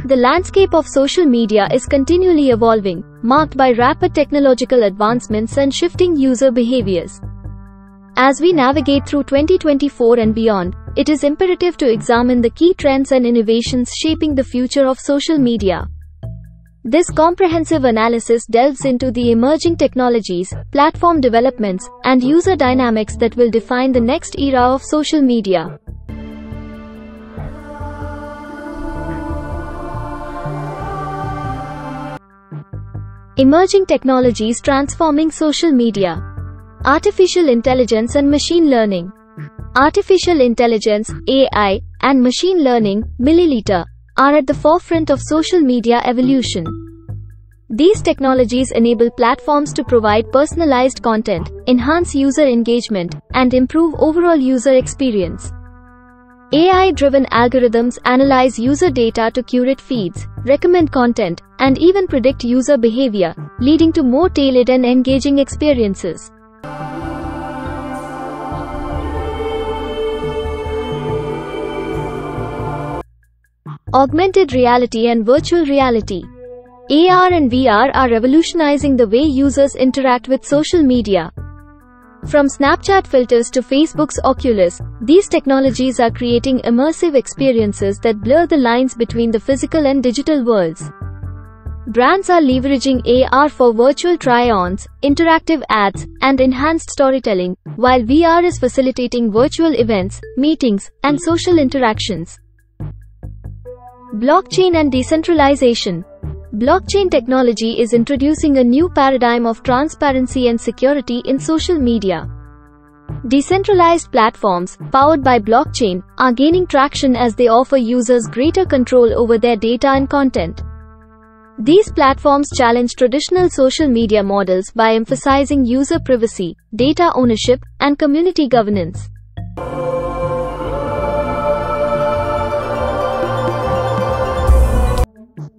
The landscape of social media is continually evolving, marked by rapid technological advancements and shifting user behaviors. As we navigate through 2024 and beyond, it is imperative to examine the key trends and innovations shaping the future of social media. This comprehensive analysis delves into the emerging technologies, platform developments, and user dynamics that will define the next era of social media. Emerging technologies transforming social media. Artificial intelligence and machine learning. Artificial intelligence, AI, and machine learning, milliliter, are at the forefront of social media evolution. These technologies enable platforms to provide personalized content, enhance user engagement, and improve overall user experience. AI-driven algorithms analyze user data to curate feeds, recommend content, and even predict user behavior, leading to more tailored and engaging experiences. Augmented reality and virtual reality. AR and VR are revolutionizing the way users interact with social media. From Snapchat filters to Facebook's Oculus, these technologies are creating immersive experiences that blur the lines between the physical and digital worlds. Brands are leveraging AR for virtual try-ons, interactive ads, and enhanced storytelling, while VR is facilitating virtual events, meetings, and social interactions. Blockchain and decentralization. Blockchain technology is introducing a new paradigm of transparency and security in social media. Decentralized platforms, powered by blockchain, are gaining traction as they offer users greater control over their data and content. These platforms challenge traditional social media models by emphasizing user privacy, data ownership, and community governance.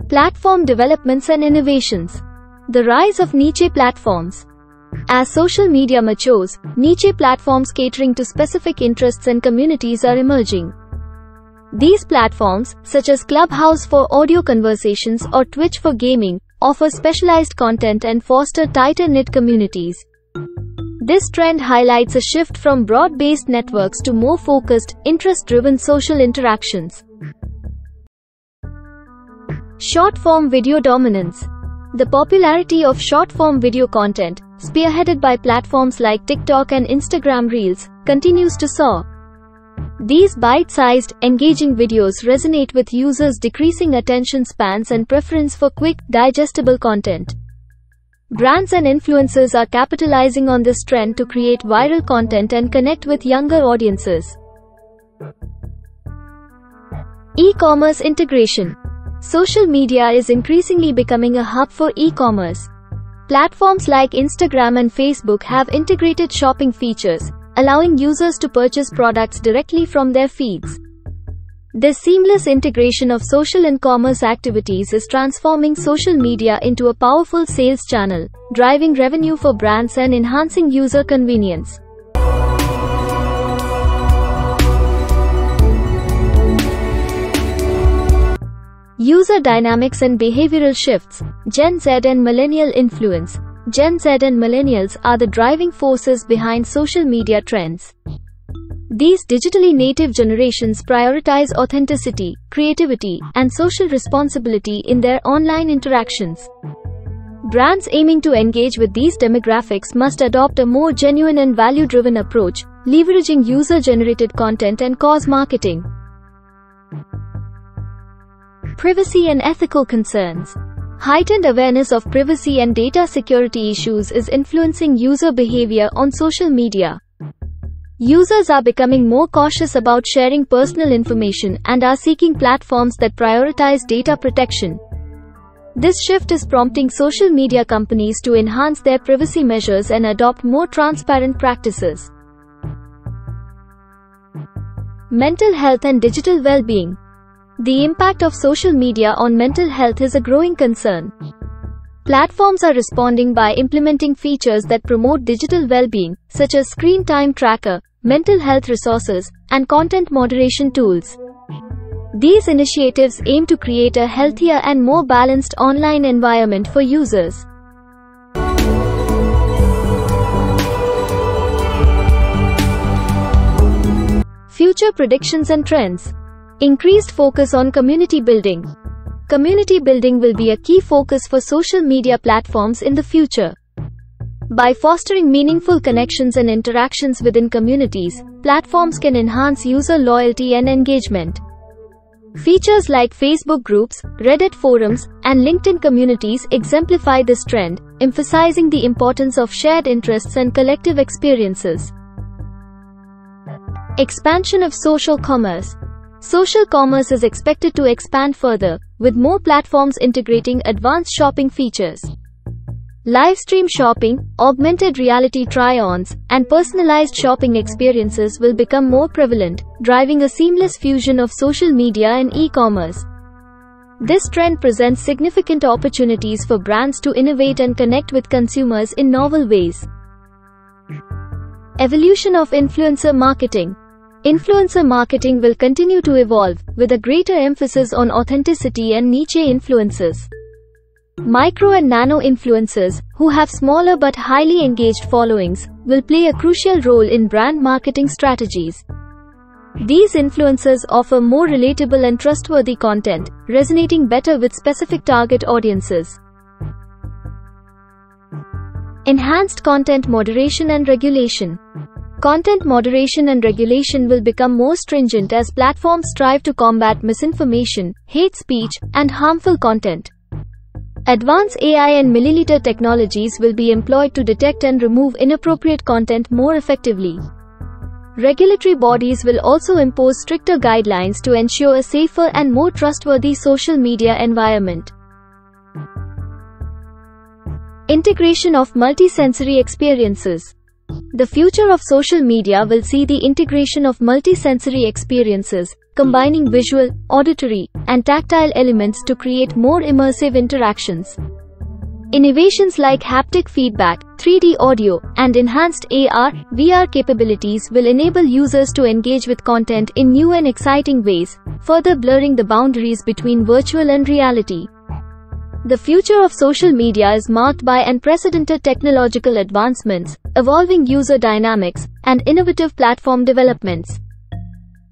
Platform developments and innovations. The rise of niche platforms. As social media matures, niche platforms catering to specific interests and communities are emerging. These platforms, such as Clubhouse for audio conversations or Twitch for gaming, offer specialized content and foster tighter-knit communities. This trend highlights a shift from broad-based networks to more focused, interest-driven social interactions. Short-form video dominance. The popularity of short-form video content, spearheaded by platforms like TikTok and Instagram Reels, continues to soar. These bite-sized, engaging videos resonate with users' decreasing attention spans and preference for quick, digestible content. Brands and influencers are capitalizing on this trend to create viral content and connect with younger audiences. E-commerce integration. Social media is increasingly becoming a hub for e-commerce. Platforms like Instagram and Facebook have integrated shopping features, allowing users to purchase products directly from their feeds. This seamless integration of social and commerce activities is transforming social media into a powerful sales channel, driving revenue for brands and enhancing user convenience. User dynamics and behavioral shifts. Gen Z and millennial influence. Gen Z and millennials are the driving forces behind social media trends. These digitally native generations prioritize authenticity, creativity, and social responsibility in their online interactions. Brands aiming to engage with these demographics must adopt a more genuine and value-driven approach, leveraging user-generated content and cause marketing. Privacy and ethical concerns. Heightened awareness of privacy and data security issues is influencing user behavior on social media. Users are becoming more cautious about sharing personal information and are seeking platforms that prioritize data protection. This shift is prompting social media companies to enhance their privacy measures and adopt more transparent practices. Mental health and digital well-being. The impact of social media on mental health is a growing concern. Platforms are responding by implementing features that promote digital well-being, such as screen time tracker, mental health resources, and content moderation tools. These initiatives aim to create a healthier and more balanced online environment for users. Future predictions and trends. Increased focus on community building. Community building will be a key focus for social media platforms in the future. By fostering meaningful connections and interactions within communities, platforms can enhance user loyalty and engagement. Features like Facebook groups, Reddit forums, and LinkedIn communities exemplify this trend, emphasizing the importance of shared interests and collective experiences. Expansion of social commerce. Social commerce is expected to expand further, with more platforms integrating advanced shopping features. Live stream shopping, augmented reality try-ons, and personalized shopping experiences will become more prevalent, driving a seamless fusion of social media and e-commerce. This trend presents significant opportunities for brands to innovate and connect with consumers in novel ways. Evolution of influencer marketing. Influencer marketing will continue to evolve, with a greater emphasis on authenticity and niche influencers. Micro and nano influencers, who have smaller but highly engaged followings, will play a crucial role in brand marketing strategies. These influencers offer more relatable and trustworthy content, resonating better with specific target audiences. Enhanced content moderation and regulation. Content moderation and regulation will become more stringent as platforms strive to combat misinformation, hate speech, and harmful content. Advanced AI and milliliter technologies will be employed to detect and remove inappropriate content more effectively. Regulatory bodies will also impose stricter guidelines to ensure a safer and more trustworthy social media environment. Integration of multisensory experiences. The future of social media will see the integration of multisensory experiences, combining visual, auditory, and tactile elements to create more immersive interactions. Innovations like haptic feedback, 3D audio, and enhanced AR, VR capabilities will enable users to engage with content in new and exciting ways, further blurring the boundaries between virtual and reality. The future of social media is marked by unprecedented technological advancements, evolving user dynamics, and innovative platform developments.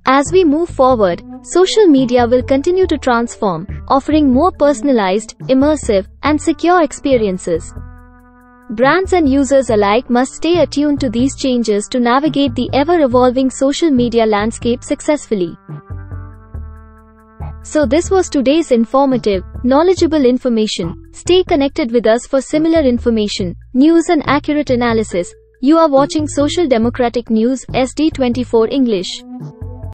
As we move forward, social media will continue to transform, offering more personalized, immersive, and secure experiences. Brands and users alike must stay attuned to these changes to navigate the ever-evolving social media landscape successfully. So this was today's informative, knowledgeable information. Stay connected with us for similar information, news and accurate analysis. You are watching Social Democratic News, SD24 English.